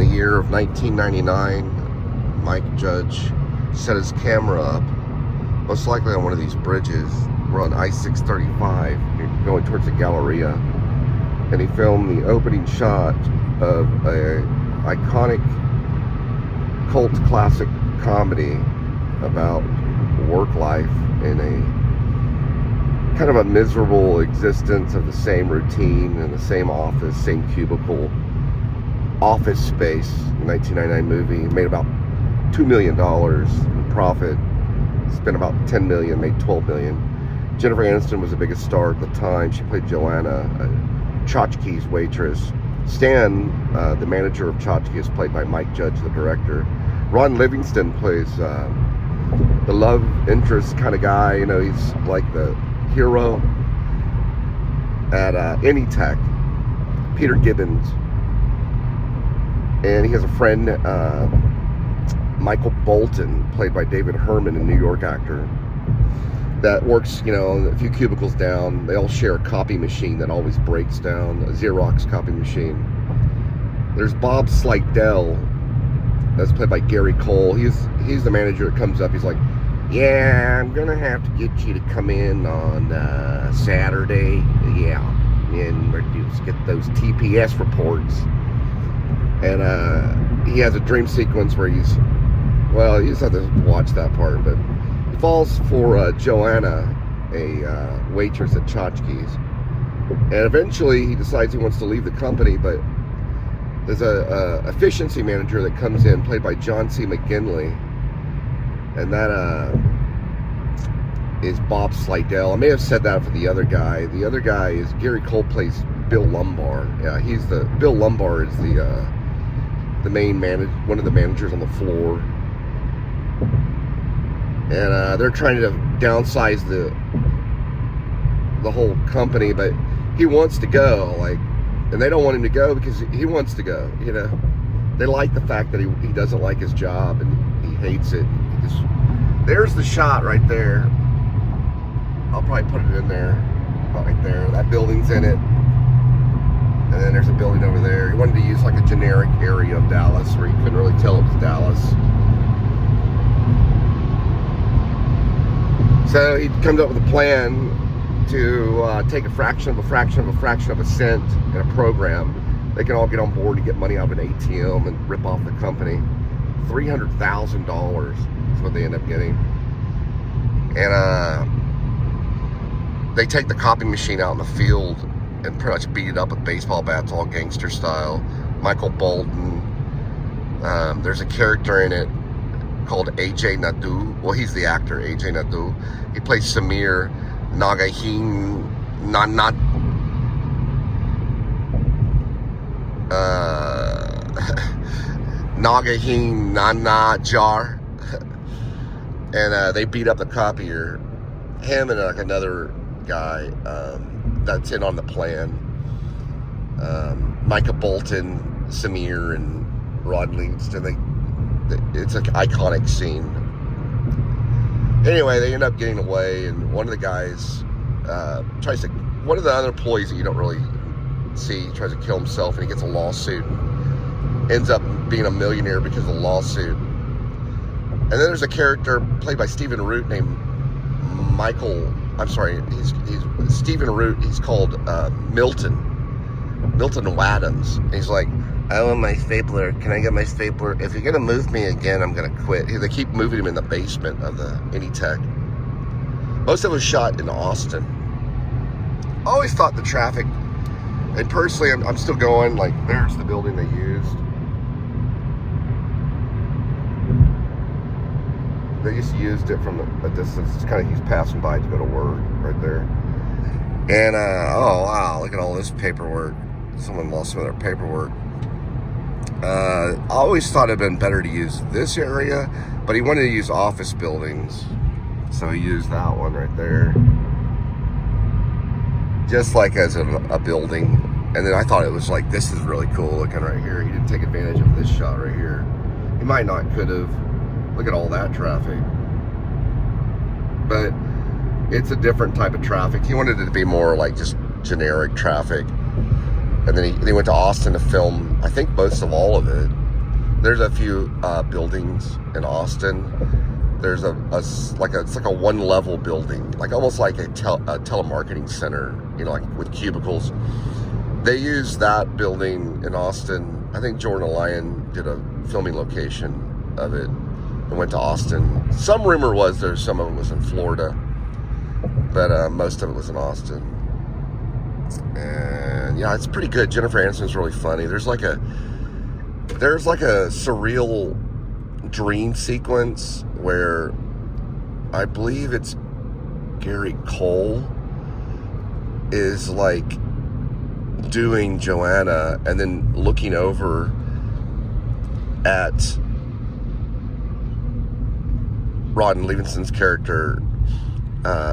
year of 1999, Mike Judge set his camera up, most likely on one of these bridges. We're on I-635, going towards the Galleria, and he filmed the opening shot of a iconic cult classic comedy about work life in a kind of a miserable existence of the same routine and the same office, same cubicle, Office Space, 1999 movie. Made about $2 million in profit. Spent about $10 million, made $12 million. Jennifer Aniston was the biggest star at the time. She played Joanna, a Tchotchke's waitress. Stan, the manager of Tchotchke, is played by Mike Judge, the director. Ron Livingston plays the love interest kind of guy. You know, he's like the hero at Anytech. Peter Gibbons. And he has a friend, Michael Bolton, played by David Herman, a New York actor, that works, you know, a few cubicles down. They all share a copy machine that always breaks down, a Xerox copy machine. There's Bob Slidell, that's played by Gary Cole. He's the manager that comes up. He's like, yeah, I'm gonna have to get you to come in on Saturday. Yeah, and we're just get those TPS reports. And he has a dream sequence where you just have to watch that part, but he falls for Joanna, a waitress at Tchotchke's, and eventually he decides he wants to leave the company, but there's a efficiency manager that comes in, played by John C. McGinley, and that is Bob Slidell. I may have said that for the other guy. The other guy is Gary Cole, plays Bill Lumbar. Yeah, Bill Lumbar is the main one of the managers on the floor, and they're trying to downsize the whole company, but he wants to go, and they don't want him to go because he wants to go. You know, they like the fact that he doesn't like his job and he hates it. There's the shot right there. I'll probably put it in there, right there. That building's in it. And then there's a building over there. He wanted to use like a generic area of Dallas where you couldn't really tell it was Dallas. So he comes up with a plan to take a fraction of a fraction of a fraction of a cent in a program. They can all get on board and get money out of an ATM and rip off the company. $300,000 is what they end up getting. And they take the copy machine out in the field and pretty much beat it up with baseball bats, all gangster style. Michael Bolton. There's a character in it called AJ Nadu. Well, he's the actor, AJ Nadu. He plays Samir Nagahin Nagahin Nanajar. And they beat up the copier. Him and like another guy that's in on the plan. Micah Bolton, Samir, and Rod Livingston. It's an iconic scene. Anyway, they end up getting away, and one of the guys one of the other employees that you don't really see tries to kill himself, and he gets a lawsuit. Ends up being a millionaire because of the lawsuit. And then there's a character played by Stephen Root named Michael. I'm sorry, he's Stephen Root. He's called Milton Waddams. And he's like, I want my stapler. Can I get my stapler? If you're gonna move me again, I'm gonna quit. They keep moving him in the basement of the Anytech. Most of it was shot in Austin. I always thought the traffic, and personally, I'm still going. Like, there's the building they used. They just used it from a distance. It's kind of, he's passing by to go to work right there. And, oh wow, look at all this paperwork. Someone lost some of their paperwork. I always thought it'd been better to use this area, but he wanted to use office buildings. So he used that one right there. Just like as a building. And then I thought it was like, this is really cool looking right here. He didn't take advantage of this shot right here. He might not could have. Look at all that traffic. But it's a different type of traffic. He wanted it to be more like just generic traffic. And then he went to Austin to film, I think, most of all of it. There's a few buildings in Austin. There's it's like a one-level building, like almost like a telemarketing center, you know, like with cubicles. They use that building in Austin. I think Jordan Lyon did a filming location of it and went to Austin. Some rumor was some of it was in Florida, but most of it was in Austin. And yeah, it's pretty good. Jennifer Aniston's really funny. There's like a surreal dream sequence where I believe it's Gary Cole is like doing Joanna and then looking over at Rodden Levinson's character,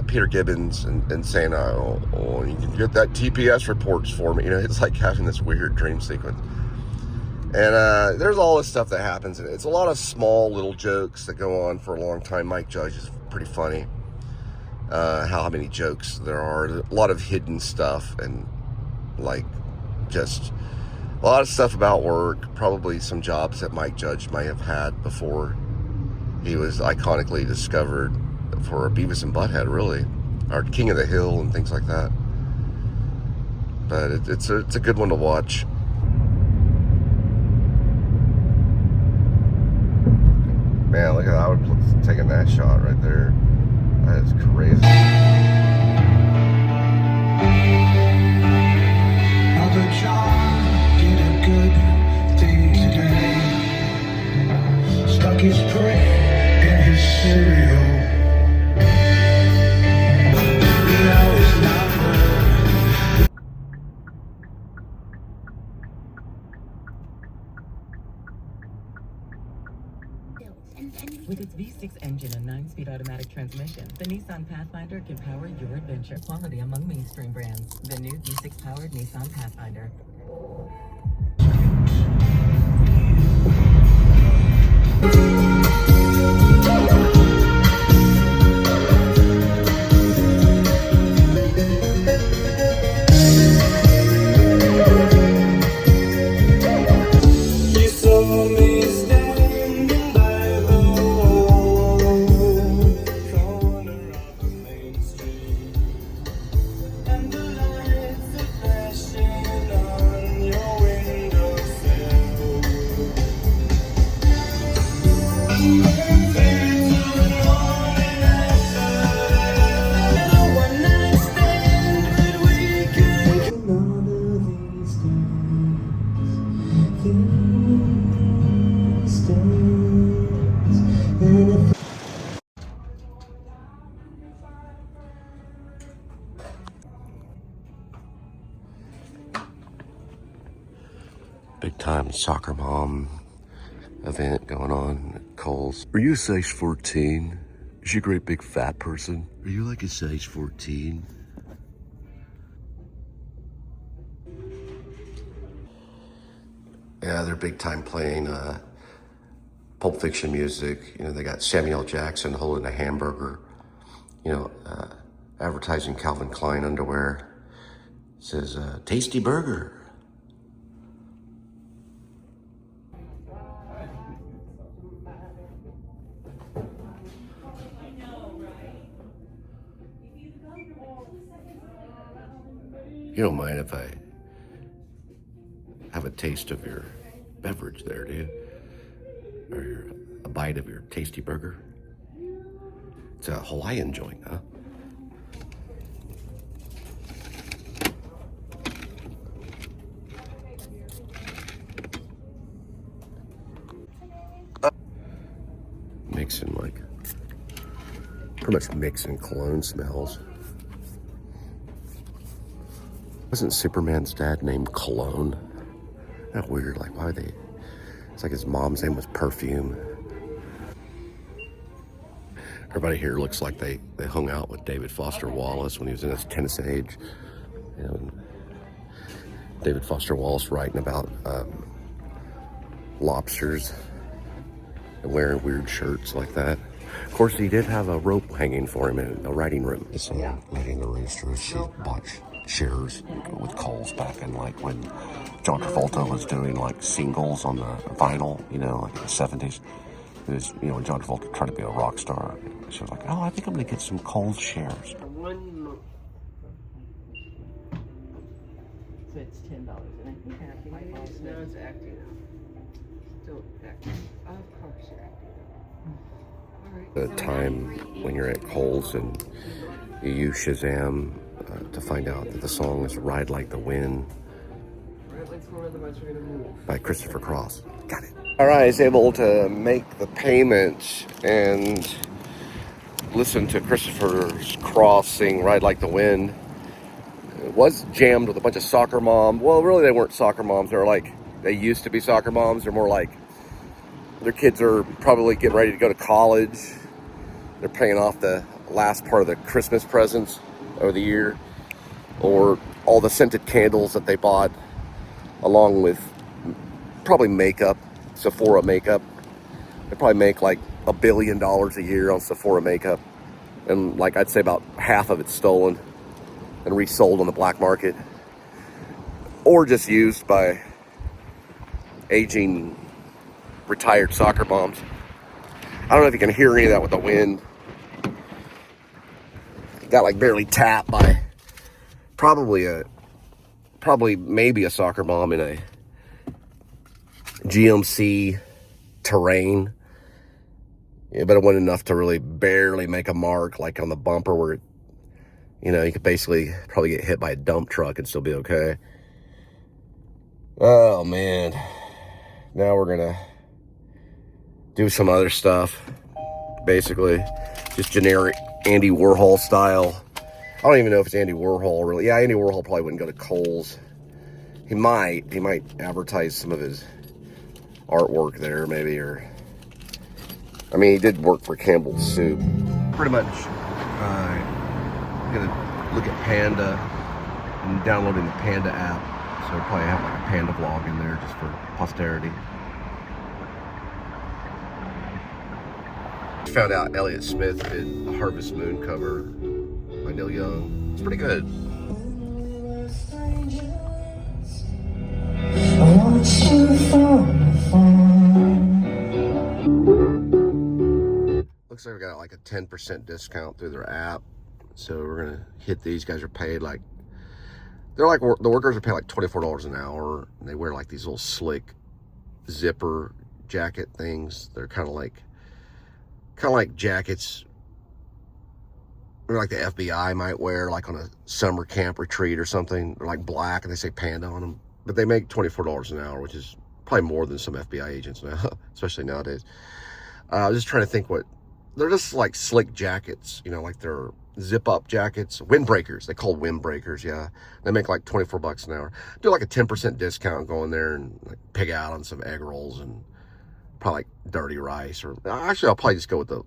Peter Gibbons, and saying, oh, you can get that TPS reports for me. You know, it's like having this weird dream sequence. And there's all this stuff that happens. It's a lot of small little jokes that go on for a long time. Mike Judge is pretty funny. How many jokes there are. A lot of hidden stuff and like just a lot of stuff about work. Probably some jobs that Mike Judge might have had before he was iconically discovered for Beavis and Butthead, really. Or King of the Hill and things like that. But it's a good one to watch. Man, look at that. I would taking that shot right there. That is crazy. Mother John did a good thing today. Stuck his bread in his cereal. Now his number. With its V6 engine and 9-speed automatic transmission, the Nissan Pathfinder can power your adventure. Quality among mainstream brands. The new V6-powered Nissan Pathfinder. You saw me standing by the corner of the main street, and the lights are flashing on your windowsill. Fade to the morning after. No one night stand, but we can. Another these days, and if Big time soccer mom event going on at Cole's. Are you a size 14? Is she a great big fat person? Are you like a size 14? Yeah, they're big time playing Pulp Fiction music. You know, they got Samuel L. Jackson holding a hamburger. You know, advertising Calvin Klein underwear. It says, tasty burger. You don't mind if I have a taste of your beverage there, do you? Or a bite of your tasty burger? It's a Hawaiian joint, huh? Mixing like, pretty much mixing cologne smells. Wasn't Superman's dad named Cologne? Isn't that weird? Like, why would they? It's like his mom's name was Perfume. Everybody here looks like they hung out with David Foster Wallace when he was in his tennis age. You know, David Foster Wallace writing about lobsters and wearing weird shirts like that. Of course, he did have a rope hanging for him in a writing room. This lady in the rooster, she bought shares with Cole's back in like when John Travolta was doing like singles on the vinyl, you know, like in the 70s. It was, you know, when John Travolta tried to be a rock star. She was like, oh, I think I'm going to get some Cole's shares. So it's $10, and I think I have my boss No, it's acting now. Still acting. Of course you're acting now. The time when you're at Cole's and you use Shazam to find out that the song is Ride Like the Wind Right, let's go, otherwise we're gonna move. by Christopher Cross. Got it. All right, I was able to make the payment and listen to Christopher's Cross sing Ride Like the Wind. It was jammed with a bunch of soccer moms. Well, really, they weren't soccer moms. They were like, they used to be soccer moms. They're more like, their kids are probably getting ready to go to college. They're paying off the last part of the Christmas presents of the year, or all the scented candles that they bought, along with probably makeup, Sephora makeup. They probably make like $1 billion a year on Sephora makeup. And like, I'd say about half of it's stolen and resold on the black market, or just used by aging retired soccer moms. I don't know if you can hear any of that with the wind. It got like barely tapped by maybe a soccer mom in a GMC Terrain. Yeah, but it wasn't enough to really barely make a mark like on the bumper where it, you know, you could basically probably get hit by a dump truck and still be okay. Oh, man. Now we're going to do some other stuff. Basically, just generic Andy Warhol style. I don't even know if it's Andy Warhol, really. Yeah, Andy Warhol probably wouldn't go to Kohl's. He might advertise some of his artwork there, maybe, or... I mean, he did work for Campbell's Soup. Pretty much, I'm gonna look at Panda and downloading the Panda app. So I'll probably have like a Panda vlog in there just for posterity. Found out Elliott Smith did the Harvest Moon cover by Neil Young. It's pretty good. I want you Looks like we got like a 10% discount through their app. So we're gonna hit these. Guys are paid like, they're like, the workers are paid like $24 an hour. And they wear like these little slick zipper jacket things. They're kind of like jackets, or like the FBI might wear like on a summer camp retreat or something. They're like black and they say Panda on them. But they make $24 an hour, which is probably more than some FBI agents now, especially nowadays. I was just trying to think what, they're just like slick jackets, you know, like they're zip-up jackets, windbreakers. They call windbreakers, yeah. They make like $24 an hour. Do like a 10% discount, go in there and like pig out on some egg rolls and probably like dirty rice. Or actually, I'll probably just go with the,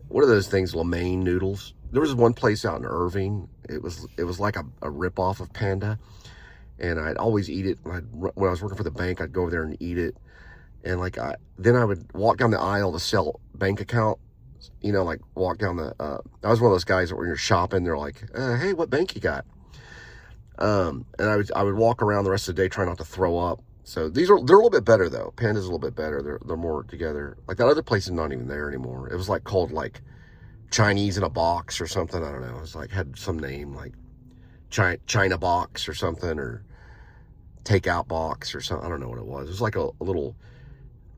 what are those things, Lamaine noodles? There was one place out in Irving. It was like a rip-off of Panda. And I'd always eat it. When I was working for the bank, I'd go over there and eat it. And like, then I would walk down the aisle to sell bank account, you know, like walk down the, I was one of those guys that when you're shopping, they're like, hey, what bank you got? And I would walk around the rest of the day trying not to throw up. So they're a little bit better though. Panda's a little bit better. They're more together. Like that other place is not even there anymore. It was like called like Chinese in a box or something. I don't know. It was like, had some name like China box or something, or takeout box or something. I don't know what it was. It was like a little,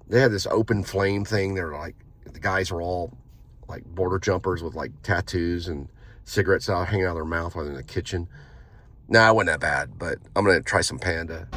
they had this open flame thing. They were like, the guys were all like border jumpers with like tattoos and cigarettes out hanging out of their mouth while they're in the kitchen. Nah, it wasn't that bad, but I'm gonna try some Panda.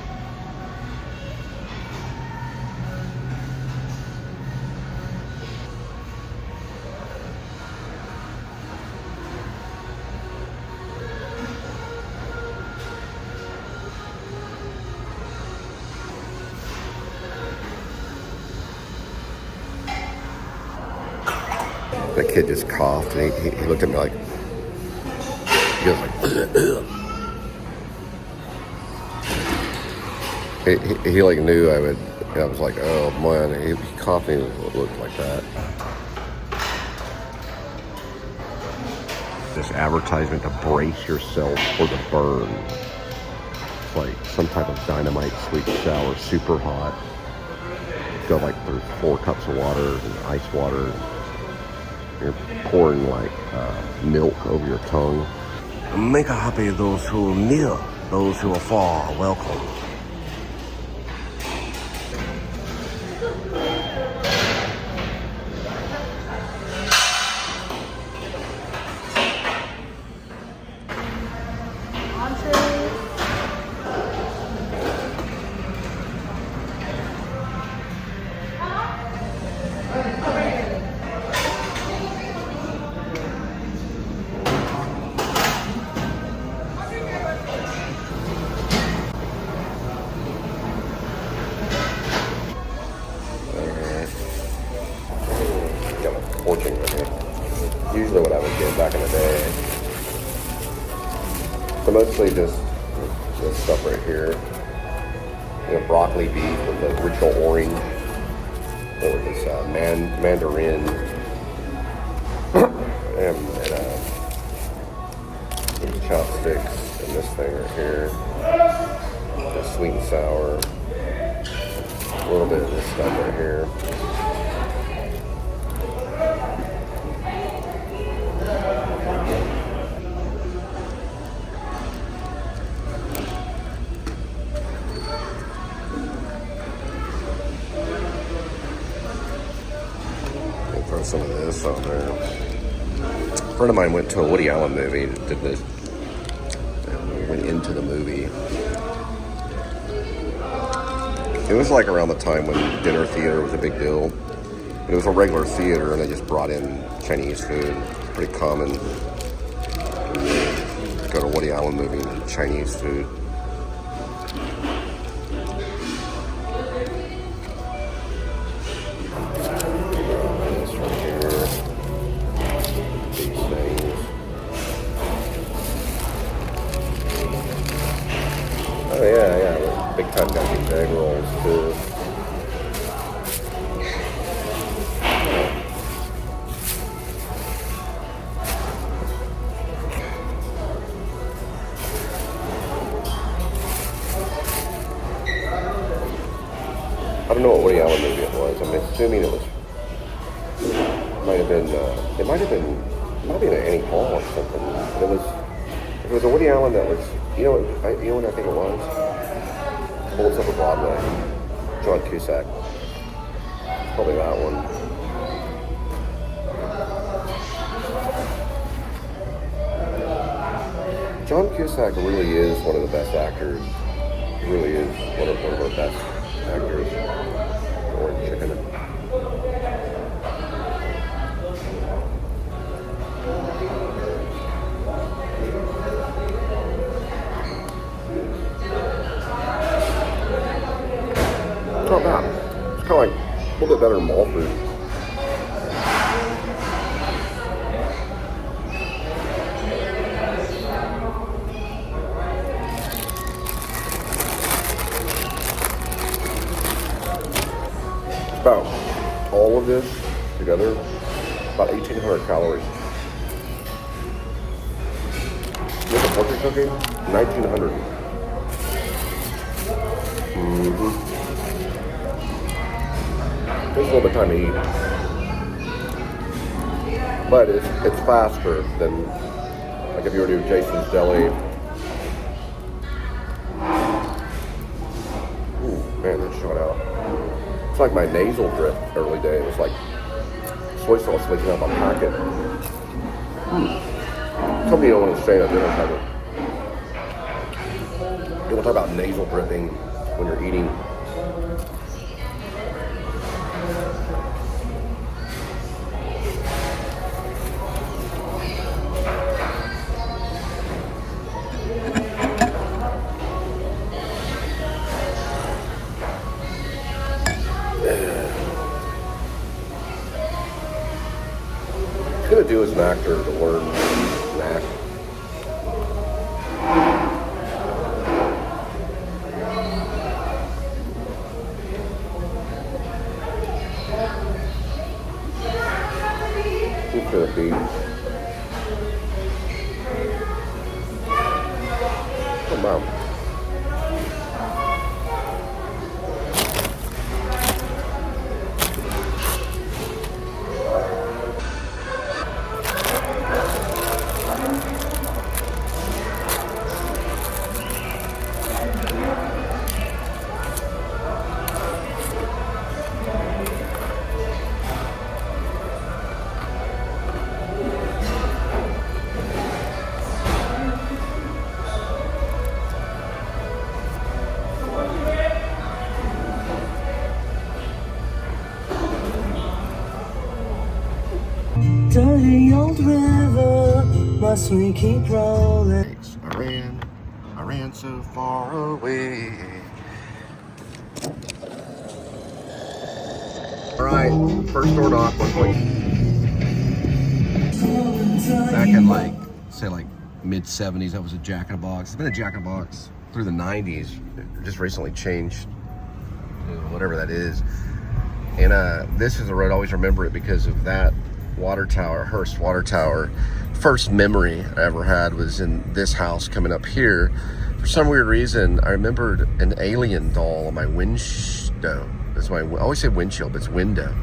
That kid just coughed and he looked at me like, he goes like, he like knew I would, and I was like, oh man, he coughed and he looked like that. this advertisement to brace yourself for the burn. It's like some type of dynamite sweet sour, super hot. Got like there's 4 cups of water and ice water. You're pouring like milk over your tongue. Make happy those who kneel, those who are far welcome. Usually what I would get back in the day. So mostly just this stuff right here. You know, broccoli beef with the ritual orange. Or this mandarin. and chopsticks and this thing right here. The sweet and sour. A little bit of this stuff right here. Throw some of this on there. A friend of mine went to a Woody Allen movie, did this, and we went into the movie. It was like around the time when dinner theater was a big deal. It was a regular theater and they just brought in Chinese food. Pretty common. Go to a Woody Allen movie and eat Chinese food. Oh yeah, big time got these egg rolls too. I don't know what Woody Allen movie it was. I'm assuming it was. Might have been an Annie Hall or something. It was a Woody Allen that was. You know what I think it was? Bullets Over Broadway. John Cusack. Probably that one. John Cusack really is one of the best actors. Really is one of our best actors. Orange chicken. Not bad. It's kind of like a little bit better than mall food. About all of this together, about 1,800 calories. With a fortune cookie, 1,900. Takes a little bit of time to eat, but it's faster than like if you were to do Jason's Deli. Ooh, man, it's shot out. It's like my nasal drip early day. It was like soy sauce leaking out my pocket. Something you don't want to say at dinner time. You want to talk about nasal dripping when you're eating. It's gonna do as an actor to learn an act. Who could it be? dirty old river, must we keep rolling? I ran so far away. All right, first door knock, 1.2. Back in like, say like mid 70s, that was a Jack in the Box. It's been a Jack in the Box through the 90s. It just recently changed, whatever that is. And this is the road, I always remember it because of that water tower, Hearst water tower. First memory I ever had was in this house coming up here. For some weird reason, I remembered an alien doll on my window. That's why I always say windshield, but it's window.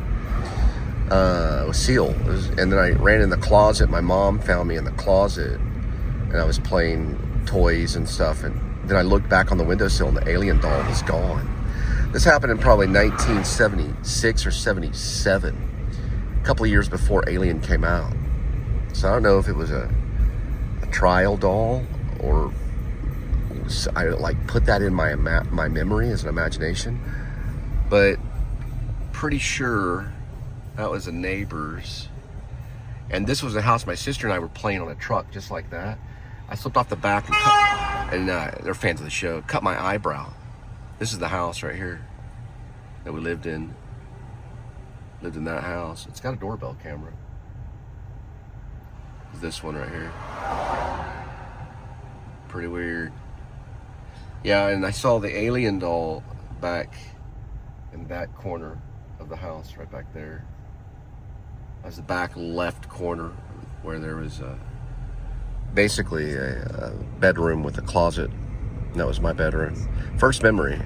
It was sealed. And then I ran in the closet. My mom found me in the closet, and I was playing toys and stuff. And then I looked back on the windowsill, and the alien doll was gone. This happened in probably 1976 or 77, a couple of years before Alien came out. So I don't know if it was a trial doll or I like put that in my memory as an imagination, but pretty sure that was a neighbor's. And this was the house my sister and I were playing on a truck just like that. I slipped off the back and they're fans of the show, cut my eyebrow. This is the house right here that we lived in. Lived in that house. It's got a doorbell camera. This one right here. Pretty weird. Yeah, and I saw the alien doll back in that corner of the house, right back there. That was the back left corner where there was basically a bedroom with a closet. And that was my bedroom. First memory.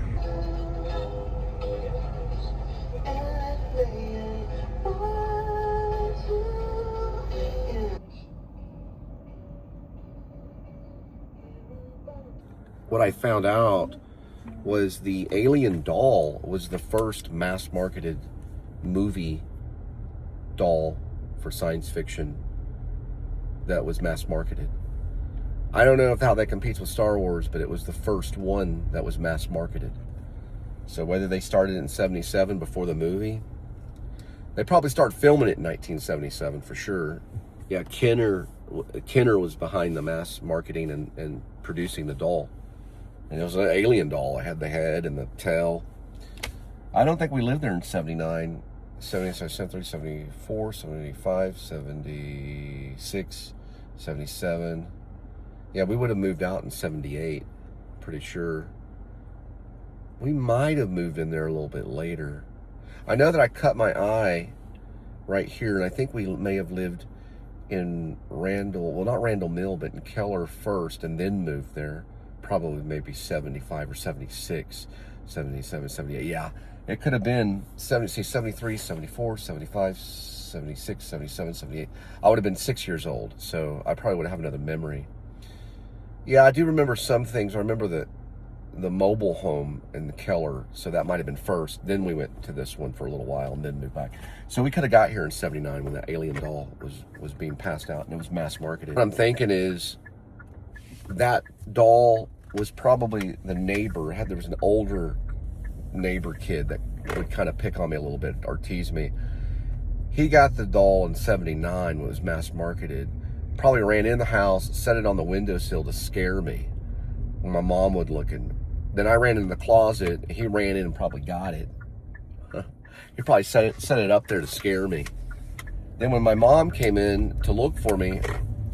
What I found out was the alien doll was the first mass marketed movie doll for science fiction that was mass marketed. I don't know how that competes with Star Wars, but it was the first one that was mass marketed. So whether they started in 77 before the movie, they probably started filming it in 1977 for sure. Yeah, Kenner was behind the mass marketing and producing the doll. And it was an alien doll. I had the head and the tail. I don't think we lived there in 79, 76, 73, 74, 75, 76, 77. Yeah, we would have moved out in 78, pretty sure. We might have moved in there a little bit later. I know that I cut my eye right here, and I think we may have lived in Randall, well, not Randall Mill, but in Keller first, and then moved there. Probably maybe 75 or 76, 77, 78. Yeah, it could have been 73, 74, 75, 76, 77, 78. I would have been 6 years old, so I probably would have another memory. Yeah, I do remember some things. I remember the mobile home in the Keller, so that might have been first. Then we went to this one for a little while and then moved back. So we could have got here in 79 when that alien doll was being passed out and it was mass marketed. What I'm thinking is that doll was probably the neighbor. There was an older neighbor kid that would kind of pick on me a little bit or tease me. He got the doll in 79 when it was mass marketed. Probably ran in the house, set it on the windowsill to scare me when my mom would look in. Then I ran in the closet. He ran in and probably got it. He probably set it up there to scare me. Then when my mom came in to look for me,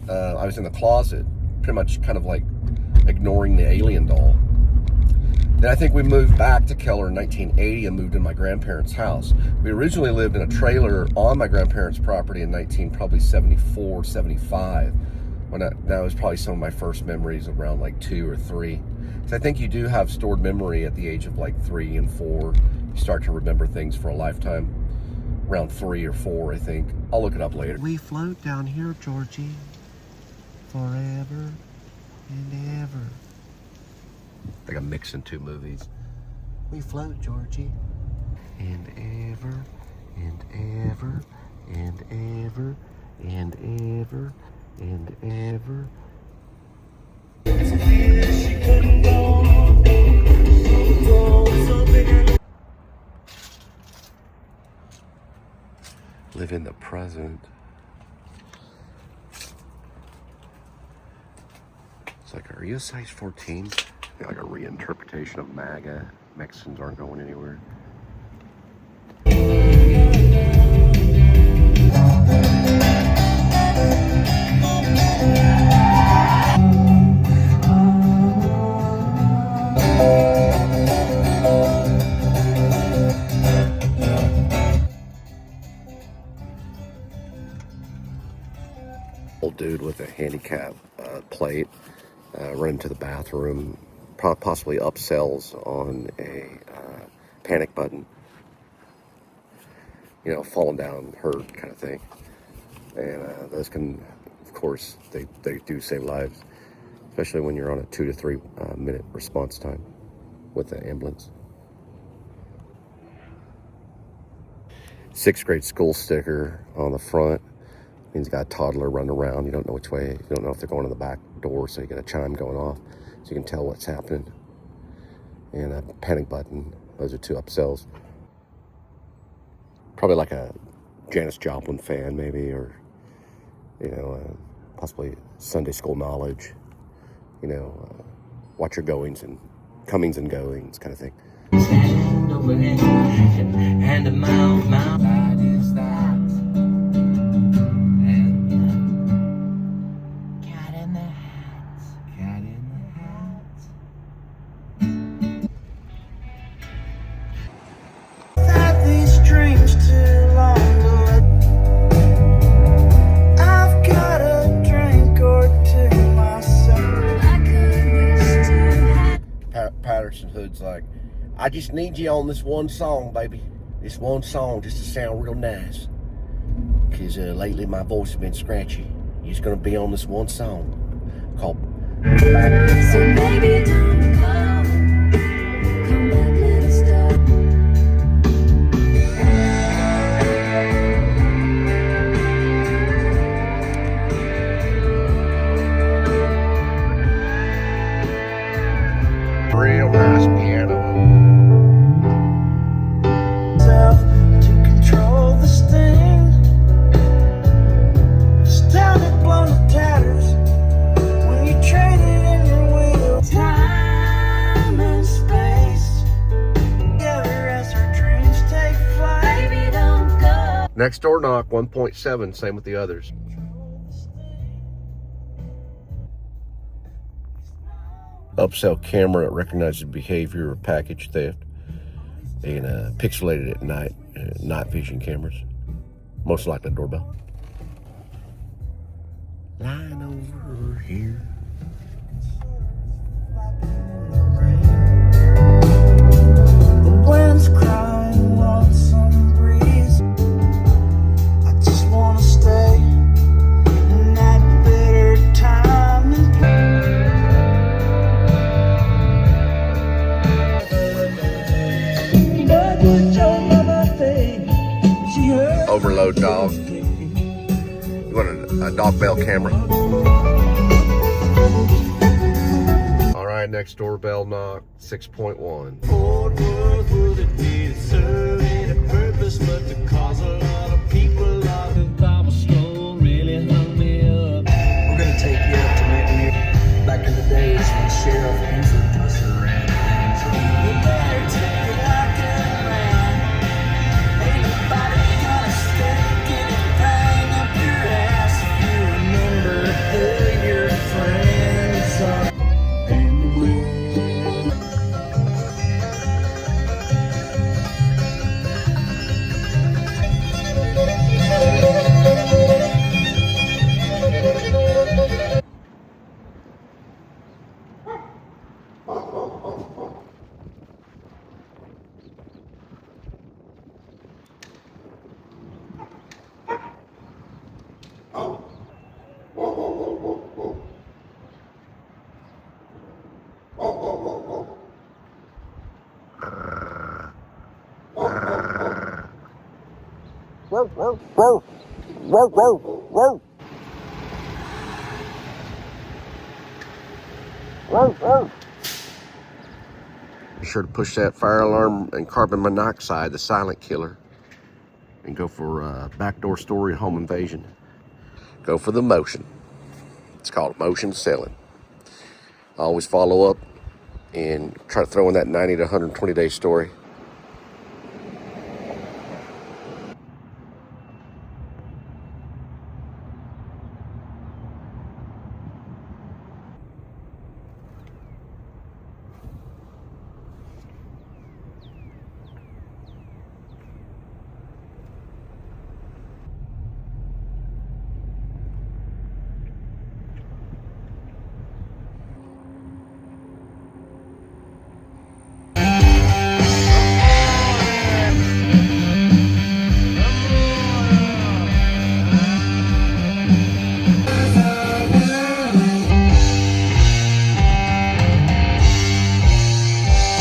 I was in the closet, pretty much kind of like ignoring the alien doll. Then I think we moved back to Keller in 1980 and moved in my grandparents' house. We originally lived in a trailer on my grandparents' property in 74, 75. That was probably some of my first memories around like 2 or 3. So I think you do have stored memory at the age of like 3 and 4. You start to remember things for a lifetime. Around 3 or 4, I think. I'll look it up later. We float down here, Georgie, forever and ever. I think I'm mixing 2 movies. We float, Georgie. And ever, and ever, and ever, and ever, and ever. Live in the present. like, are you a size 14? Like a reinterpretation of MAGA. Mexicans aren't going anywhere. Old dude with a handicap plate running to the bathroom, possibly upsells on a panic button. You know, falling down, hurt kind of thing. And those can, of course, they do save lives, especially when you're on a 2 to 3 minute response time with the ambulance. 6th grade school sticker on the front means you got a toddler running around. You don't know which way. You don't know if they're going to the back door, so you get a chime going off so you can tell what's happening. And a panic button. Those are 2 upsells. Probably like a Janis Joplin fan, maybe, or you know, possibly Sunday school knowledge. You know, watch your goings and comings and goings, kind of thing. Hand over hand, hand to mouth, mouth. I just thought, and cat in the hat, cat in the hat. I've had these dreams too long to let. I've got a drink or two myself. I could wish to have. Patterson Hood's like, I just need you on this one song, baby. This one song just to sound real nice. Because lately my voice has been scratchy. You're just going to be on this one song called... So baby, don't go. Come back, let's stop. Real nice piano. To control the sting. Still it blown to tatters when you traded in your wheel. Time and space together as our dreams take flight. Baby, don't go. Next door knock, 1.7, same with the others. Upsell camera recognizes behavior of package theft. They can pixelate it at night, night vision cameras. Most likely doorbell. Line over here. The wind's crying, want some breeze. I just wanna stay in that bitter time and but what your mama think? She heard Overload dog. You want a dog bell camera? All right, next doorbell knock, 6.1. Fort Worth, would it be to serve any purpose but to cause a lot of people out of cobblestone really hung me up. We're gonna take you up to McNear. Back in the days when Sheriff Ainsley was around things. You better take it like a man. Ain't nobody gonna stick anything up your ass if you remember who your friends are. And when Whoa, whoa, whoa, whoa, whoa, whoa. Whoa, whoa. Be sure to push that fire alarm and carbon monoxide, the silent killer, and go for backdoor story home invasion. Go for the motion. It's called motion selling. I always follow up and try to throw in that 90 to 120 day story.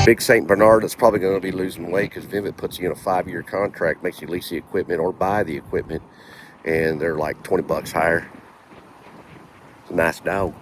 Big St. Bernard is probably going to be losing weight because Vivid puts you in a 5-year contract, makes you lease the equipment or buy the equipment, and they're like 20 bucks higher. It's a nice dog.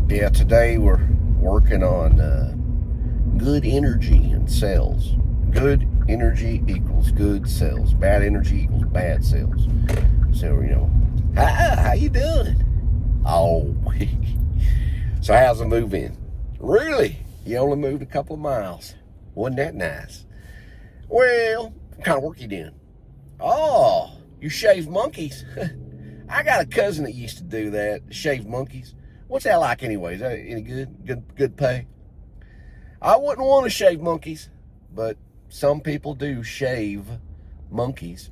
Yeah, today we're working on good energy and sales. Good energy equals good sales. Bad energy equals bad sales. So, you know, how you doing? Oh, so how's the move in? Really? You only moved a couple of miles. Wasn't that nice? Well, what kind of work you doing? Oh, you shave monkeys? I got a cousin that used to do that, shave monkeys. What's that like anyways? Any good? Good pay? I wouldn't want to shave monkeys, but some people do shave monkeys.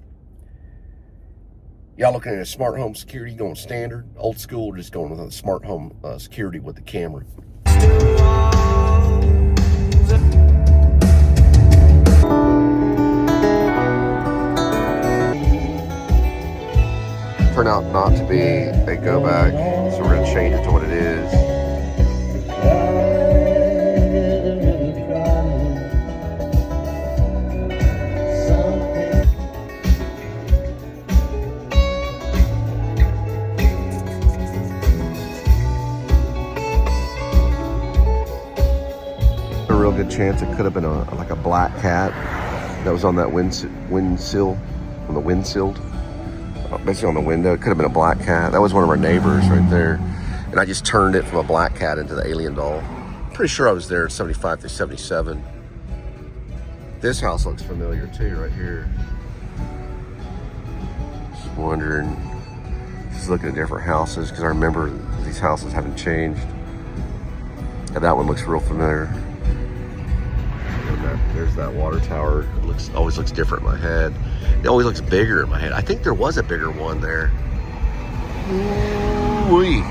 Y'all looking at a smart home security, going standard, old school, or just going with a smart home security with the camera? Turned out not to be a go back, so we're gonna change it to what it is. A real good chance it could have been like a black cat that was on that windsill, on the windsill. Basically on the window. It could have been a black cat. That was one of our neighbors right there. And I just turned it from a black cat into the alien doll. Pretty sure I was there 75 through 77. This house looks familiar too, right here. Just wondering, just looking at different houses, because I remember these houses haven't changed. And that one looks real familiar. And there's that water tower. It always looks different in my head. It always looks bigger in my head. I think there was a bigger one there. Ooh-wee.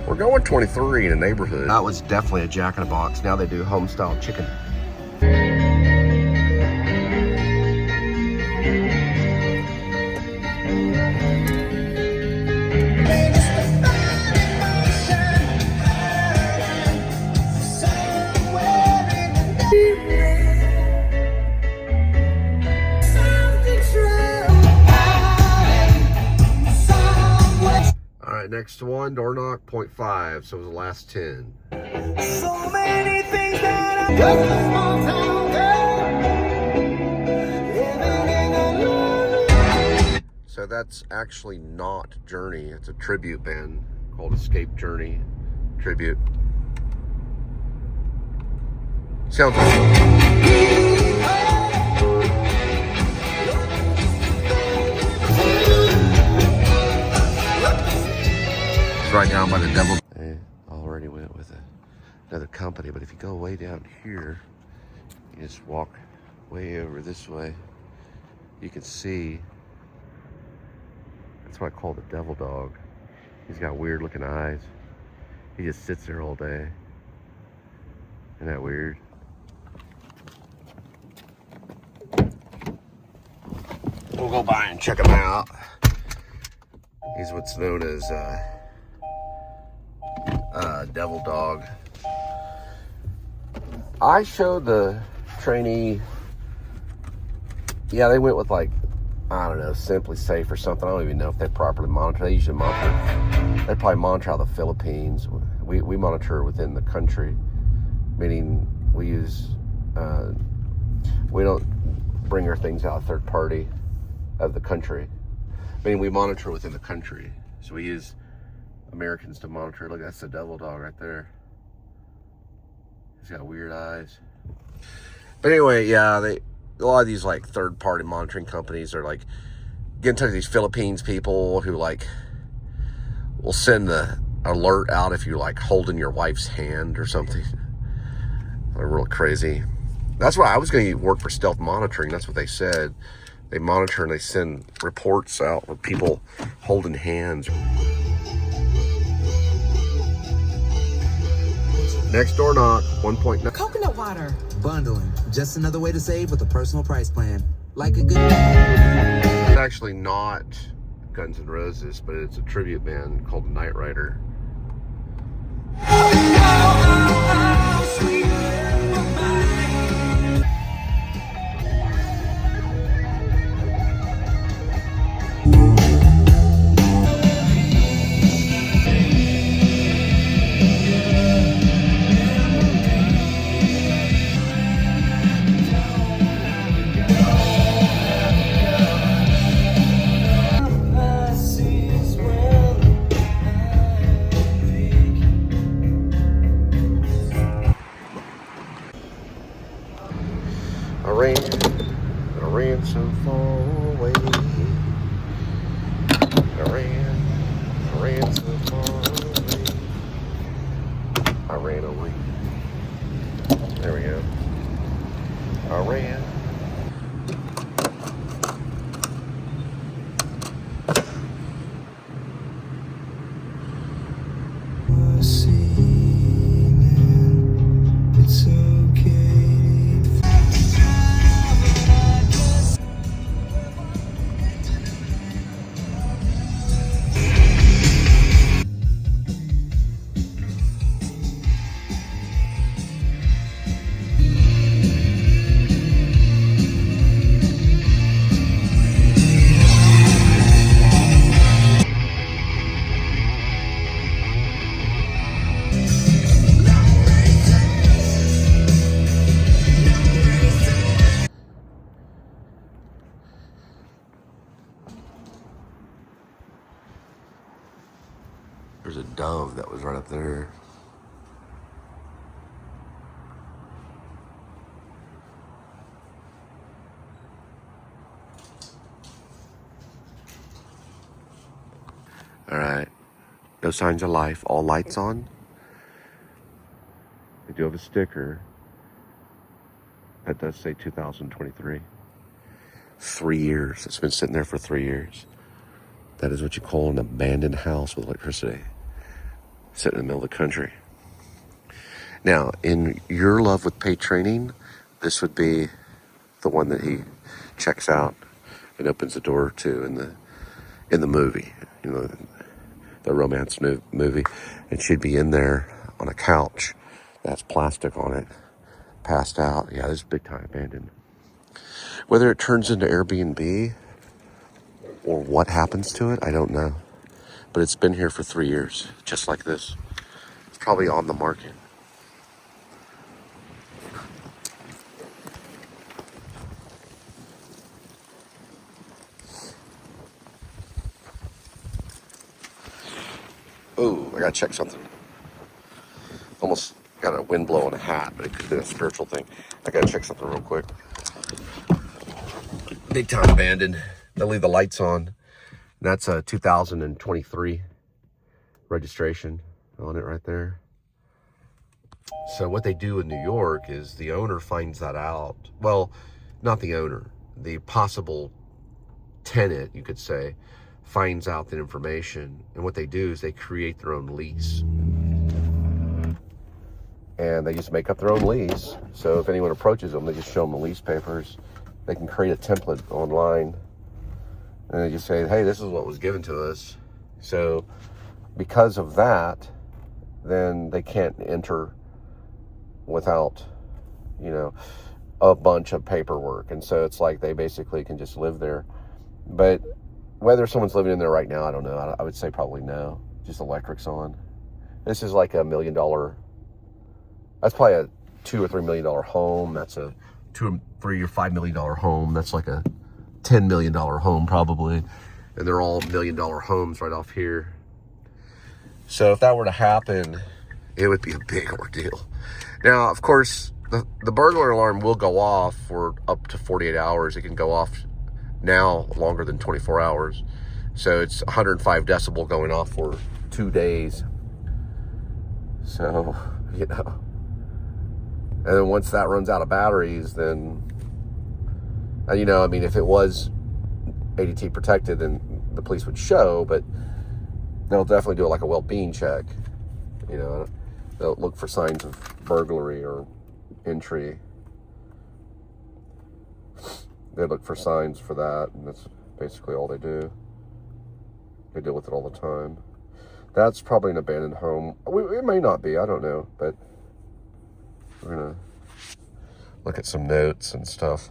We're going 23 in a neighborhood. That was definitely a Jack in the Box. Now they do home style chicken. Next one, door knock, 0.5, so it was the last 10. So many things that I just a small town girl, living in a so that's actually not Journey. It's a tribute band called Escape Journey Tribute. Sounds right down by the devil. I already went with another company, but if you go way down here, you just walk way over this way, you can see, that's what I call the devil dog. He's got weird looking eyes. He just sits there all day. Isn't that weird? We'll go by and check him out. He's what's known as devil dog. I showed the trainee, yeah, they went with like, I don't know, Simply Safe or something. I don't even know if they properly monitor. They usually monitor, they probably monitor out of the Philippines. We monitor within the country, meaning we use, we don't bring our things out of third party of the country. Meaning we monitor within the country. So we use Americans to monitor. Look, that's the devil dog right there. He's got weird eyes. But anyway, yeah, a lot of these like third party monitoring companies are like getting in touch with these Philippines people who like will send the alert out if you're like holding your wife's hand or something. They're real crazy. That's why I was going to work for stealth monitoring. That's what they said. They monitor and they send reports out of people holding hands. Next door knock, 1.9. Coconut water. Bundling. Just another way to save with a personal price plan. Like a good... It's actually not Guns N' Roses, but it's a tribute band called Night Rider. I ran so far away. I ran so far away. I ran away. There we go. I ran. It's okay. There's a dove that was right up there. All right. No signs of life. All lights on. They do have a sticker that does say 2023. 3 years. It's been sitting there for 3 years. That is what you call an abandoned house with electricity. Sitting in the middle of the country. Now, in Your Love with Paid Training, this would be the one that he checks out and opens the door to in the movie, you know, the romance movie. And she'd be in there on a couch that has plastic on it, passed out. Yeah, this is big time abandoned. Whether it turns into Airbnb or what happens to it, I don't know. But it's been here for 3 years, just like this. It's probably on the market. Oh, I gotta check something. Almost got a wind blow on a hat, but it could be a spiritual thing. I gotta check something real quick. Big time abandoned. They'll leave the lights on. That's a 2023 registration on it right there. So what they do in New York is the owner finds that out. Well, not the owner, the possible tenant, you could say, finds out that information, and what they do is they create their own lease. And they just make up their own lease. So if anyone approaches them, they just show them the lease papers. They can create a template online, and they just say, hey, this is what was given to us. So because of that, then they can't enter without, you know, a bunch of paperwork. And so it's like they basically can just live there. But whether someone's living in there right now, I don't know. I would say probably no. Just electric's on. This is like $1 million. That's probably a $2 or $3 million home. That's a $2, $3 or $5 million home. That's like a $10 million home probably. And they're all $1 million homes right off here. So if that were to happen, it would be a big ordeal. Now, of course, the burglar alarm will go off for up to 48 hours. It can go off now longer than 24 hours. So it's 105 decibel going off for 2 days. So, you know. And then once that runs out of batteries, then, you know, I mean, if it was ADT protected, then the police would show, but they'll definitely do like a well-being check. You know, they'll look for signs of burglary or entry. They look for signs for that, and that's basically all they do. They deal with it all the time. That's probably an abandoned home. It may not be, I don't know, but we're gonna look at some notes and stuff.